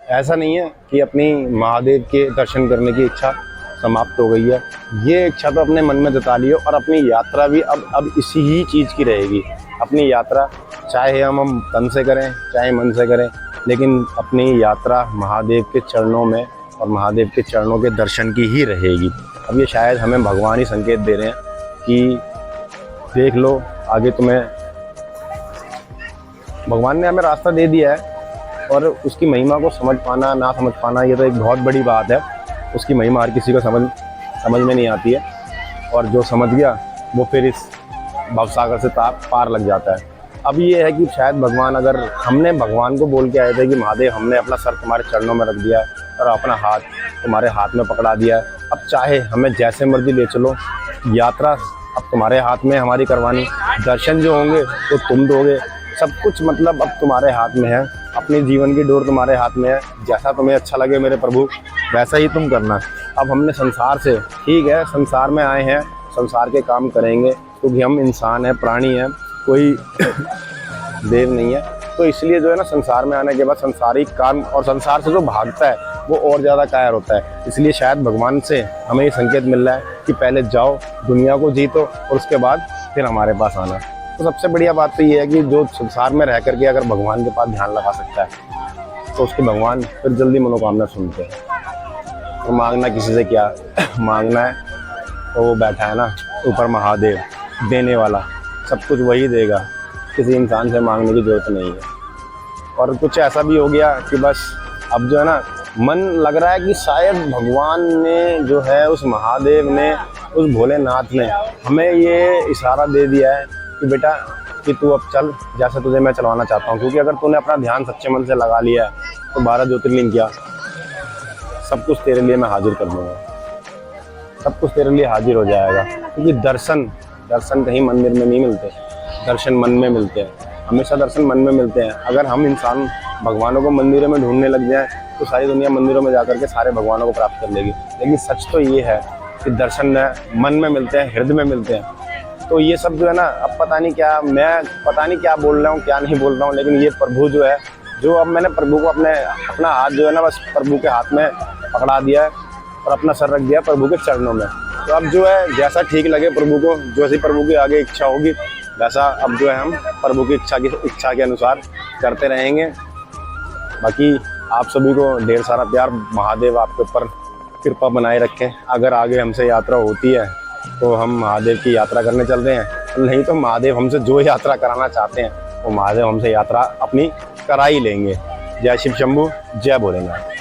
ऐसा नहीं है कि अपनी महादेव के दर्शन करने की इच्छा समाप्त हो गई है। ये इच्छा तो अपने मन में जता ली है और अपनी यात्रा भी अब इसी ही चीज़ की रहेगी। अपनी यात्रा चाहे हम तन से करें चाहे मन से करें, लेकिन अपनी यात्रा महादेव के चरणों में और महादेव के चरणों के दर्शन की ही रहेगी। अब ये शायद हमें भगवान ही संकेत दे रहे हैं कि देख लो आगे तुम्हें, भगवान ने हमें रास्ता दे दिया है और उसकी महिमा को समझ पाना ना समझ पाना ये तो एक बहुत बड़ी बात है। उसकी महिमा हर किसी को समझ में नहीं आती है, और जो समझ गया वो फिर इस भवसागर से पार लग जाता है। अब ये है कि शायद भगवान, अगर हमने भगवान को बोल के आए थे कि महादेव हमने अपना सर तुम्हारे चरणों में रख दिया है और अपना हाथ तुम्हारे हाथ में पकड़ा दिया है, अब चाहे हमें जैसे मर्जी ले चलो, यात्रा अब तुम्हारे हाथ में हमारी करवानी, दर्शन जो होंगे वो तुम दोगे, सब कुछ मतलब अब तुम्हारे हाथ में है, अपने जीवन की डोर तुम्हारे हाथ में है। जैसा तुम्हें अच्छा लगे मेरे प्रभु वैसा ही तुम करना। अब हमने संसार से, ठीक है संसार में आए हैं, संसार के काम करेंगे क्योंकि हम इंसान हैं, प्राणी हैं, कोई देव नहीं है। तो इसलिए जो है ना, संसार में आने के बाद संसारिक काम और संसार से जो भागता है वो और ज़्यादा कायर होता है। इसलिए शायद भगवान से हमें ये संकेत मिल रहा है कि पहले जाओ दुनिया को जीतो और उसके बाद फिर हमारे पास आना। तो सबसे बढ़िया बात तो ये है कि जो संसार में रह करके अगर भगवान के पास ध्यान लगा सकता है तो उसके भगवान फिर जल्दी मनोकामना सुनते हैं। तो मांगना किसी से क्या मांगना है, तो वो बैठा है ना ऊपर महादेव, देने वाला, सब कुछ वही देगा, किसी इंसान से मांगने की जरूरत नहीं है। और कुछ ऐसा भी हो गया कि बस अब जो है ना, मन लग रहा है कि शायद भगवान ने जो है, उस महादेव ने, उस भोलेनाथ ने हमें ये इशारा दे दिया है कि बेटा कि तू अब चल जैसे तुझे मैं चलवाना चाहता हूँ। क्योंकि अगर तूने अपना ध्यान सच्चे मन से लगा लिया है तो 12 ज्योतिर्लिंग क्या, सब कुछ तेरे लिए मैं हाजिर कर दूँगा, सब कुछ तेरे लिए हाजिर हो जाएगा। क्योंकि दर्शन कहीं मंदिर में नहीं मिलते, दर्शन मन में मिलते हैं, हमेशा दर्शन मन में मिलते हैं। अगर हम इंसान भगवानों को मंदिरों में ढूंढने लग जाएं तो सारी दुनिया मंदिरों में जाकर के सारे भगवानों को प्राप्त कर लेगी। लेकिन सच तो ये है कि दर्शन मन में मिलते हैं, हृदय में मिलते हैं। तो ये सब जो है ना, अब पता नहीं क्या बोल रहा हूँ क्या नहीं बोल रहा हूँ, लेकिन ये प्रभु जो है, जो अब मैंने प्रभु को अपना हाथ जो है ना बस प्रभु के हाथ में पकड़ा दिया है और अपना सर रख दिया प्रभु के चरणों में। तो अब जो है जैसा ठीक लगे प्रभु को, जो सी प्रभु की आगे इच्छा होगी वैसा अब जो है हम प्रभु की इच्छा के अनुसार करते रहेंगे। बाकी आप सभी को ढेर सारा प्यार, महादेव आपके ऊपर कृपा बनाए रखें। अगर आगे हमसे यात्रा होती है तो हम महादेव की यात्रा करने चल रहे हैं, नहीं तो महादेव हमसे जो यात्रा कराना चाहते हैं वो महादेव हमसे यात्रा अपनी करा ही लेंगे। जय शिव शंभू, जय भोलेनाथ।